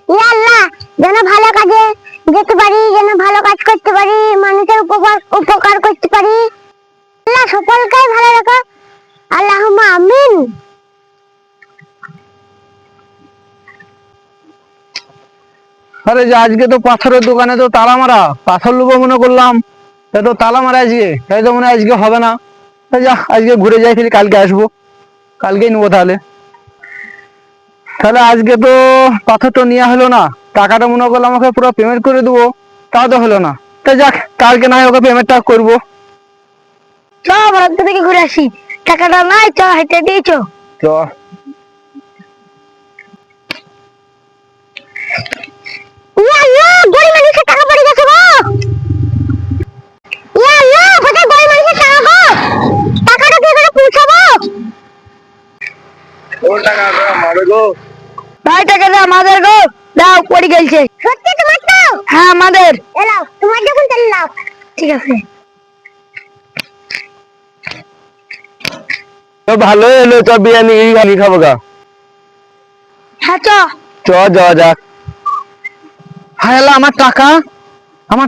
ইয়া আল্লাহ, যেন ভালো কাজে যেতে পারি, যেন ভালো কাজ করতে পারি, মানুষের উপকার করতে পারি। আল্লাহ সকলকে ভালো রাখো, আল্লাহুম্মা আমিন। আরে যে আজকে তো পাথরের দোকানে তো তালা মারা, পাথর লুবো মনে করলাম, তা তো তালা মারা আজকে, তাই তো মনে হয় আজকে হবে না। যা আজকে ঘুরে যাই, ফিরে কালকে আসবো, কালকেই নেবো তাহলে। তাহলে আজকে তো পাথর তো নেওয়া হলো না, টাকাটা মনে করলাম আমাকে পুরো পেমেন্ট করে দেবো, তাও তো হলো না। তা যাক, কালকে না হয় ওকে পেমেন্টটা করবো। চ বরাদ্দ থেকে ঘুরে আসি, টাকাটা নাই, চ হেঁটে দিয়েছ। চ। ইয়া আল্লাহ, গরিব মানুষের টাকা পড়ে গেছে গো। ইয়া আল্লাহ, কোথায় গরিব মানুষের টাকা গো? টাকাটা কি করে পৌঁছাবো? ওর টাকা মারো গো। ভাই টাকাটা আমাদের গো, দাও পড়ে গেছে। সত্যি তোমার তো? হ্যাঁ আমাদের। এলাও, তোমার যখন তাহলে লাও। ঠিক আছে। তো ভালোই হলো, চ বিরিয়ানি গানি খাবো গা। হ্যাঁ চ। চ যাওয়া যাক। হায় আল্লাহ, আমার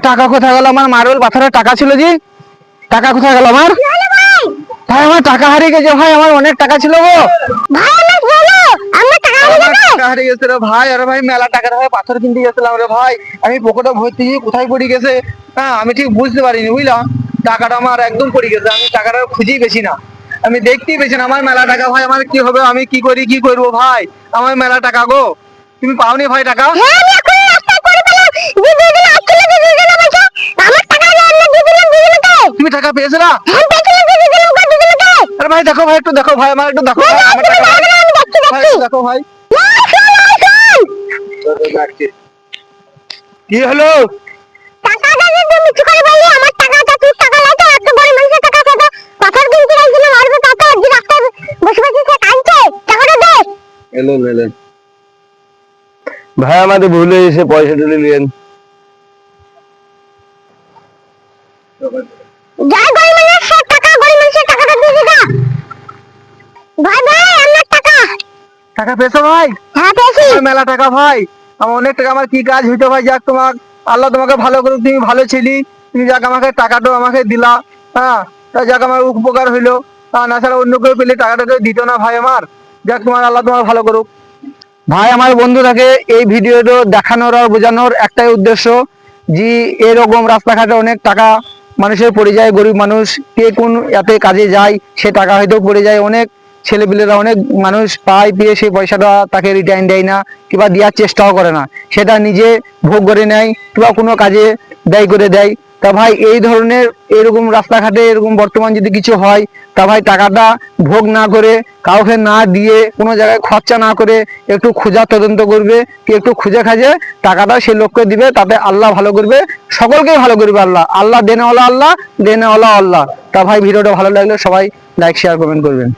টাকা কোথায় গেল? আমার মার্বেল পাথরের টাকা ছিল জি, টাকা কোথায় গেল আমার? ভাই আমার টাকা হারিয়ে গেছে ভাই, আমার অনেক টাকা ছিল গো। ভাই আমার বলো, আমার টাকা আমার হারিয়ে গেছে। টাকা হারিয়ে গেছে রে ভাই। আরে ভাই মেলা টাকার ভাই পাথর কিনতে গেছিলাম রে ভাই, আমি পকেটে ভর্তি কোথায় পড়ে গেছে, হ্যাঁ আমি ঠিক বুঝতে পারিনি বুঝলাম। টাকাটা আমার একদম পড়ে গেছে, আমি টাকাটা খুঁজেই পেছি না, আমি দেখতেই পেছি না। আমার মেলা টাকা ভাই, আমার কি হবে, আমি কি করি কি করবো ভাই, আমার মেলা টাকা গো। তুমি পাওনি ভাই টাকা? হ্যাঁ আমি এখন রাস্তায় করে পেলাম, দুদিন আসছিল, দুদিন বলছে আমার টাকা আমি দুদিনকে। তুমি টাকা পেয়েছো না? হ্যাঁ পেয়েছিলাম, দুদিনকে। আরে ভাই দেখো ভাই, একটু দেখো ভাই, আমার একটু দেখো ভাই, আমার টাকা ভাই, আমি দেখছি ভাই দেখছি। একটু দেখো ভাই। কি হলো? টাকাটা যে তুমি মিথ্যে করে বললি, আমার টাকাটা তুই টাকা লাইতো, একটা গরিব মানুষের টাকা খেতে পাথর কিনতে গেছিলাম, আর তো টাকা যে রাস্তায় বসে বসে সে কাঁদছে, টাকাটা দে। এলেন ভাই, আমাদের ভুলে এসে পয়সা তুলে নিলেন। যা গরিব মানুষের টাকা, গরিব মানুষের টাকাটা দিয়ে দিগা। ভাই ভাই আমার টাকা। টাকা পেয়েছো ভাই? হ্যাঁ পেয়েছি। আমার মেলা টাকা ভাই, আমার অনেক টাকা, আমার কি কাজ হইতো ভাই। যাক তোমার আল্লাহ তোমাকে ভালো করুক, তুমি ভালো ছিলি, তুমি যাক আমাকে টাকাটা আমাকে দিলা, হ্যাঁ তা যাক আমার উপকার হইলো। না ছাড়া অন্য কেউ পেলে টাকাটা কেউ দিত না ভাই আমার। যাক তোমার আল্লাহ তোমার ভালো করুক। ভাই আমার বন্ধুটাকে এই ভিডিওটা দেখানোর আর বোঝানোর একটাই উদ্দেশ্য, যে এরকম রাস্তাঘাটে অনেক টাকা মানুষের পড়ে যায়, গরিব মানুষ কে কোন এতে কাজে যায়, সে টাকা হয়তো পড়ে যায়, অনেক ছেলেপিলেরা অনেক মানুষ পায়, পেয়ে সেই পয়সাটা তাকে রিটার্ন দেয় না, কিংবা দেওয়ার চেষ্টাও করে না, সেটা নিজে ভোগ করে নেয় কিংবা কোনো কাজে ব্যয় করে দেয়। তা ভাই এই ধরনের এরকম রাস্তাঘাটে এরকম বর্তমান যদি কিছু হয়, তা ভাই টাকাটা ভোগ না করে, কাউকে না দিয়ে, কোনো জায়গায় খরচা না করে, একটু খোঁজা তদন্ত করবে, কি একটু খুঁজে খাজে টাকাটা সে লোককে দিবে, তাতে আল্লাহ ভালো করবে, সকলকেই ভালো করবে আল্লাহ। আল্লাহ দেনেওয়ালা আল্লাহ, দেনেওয়ালা আল্লাহ। তা ভাই ভিডিওটা ভালো লাগলে সবাই লাইক শেয়ার কমেন্ট করবেন।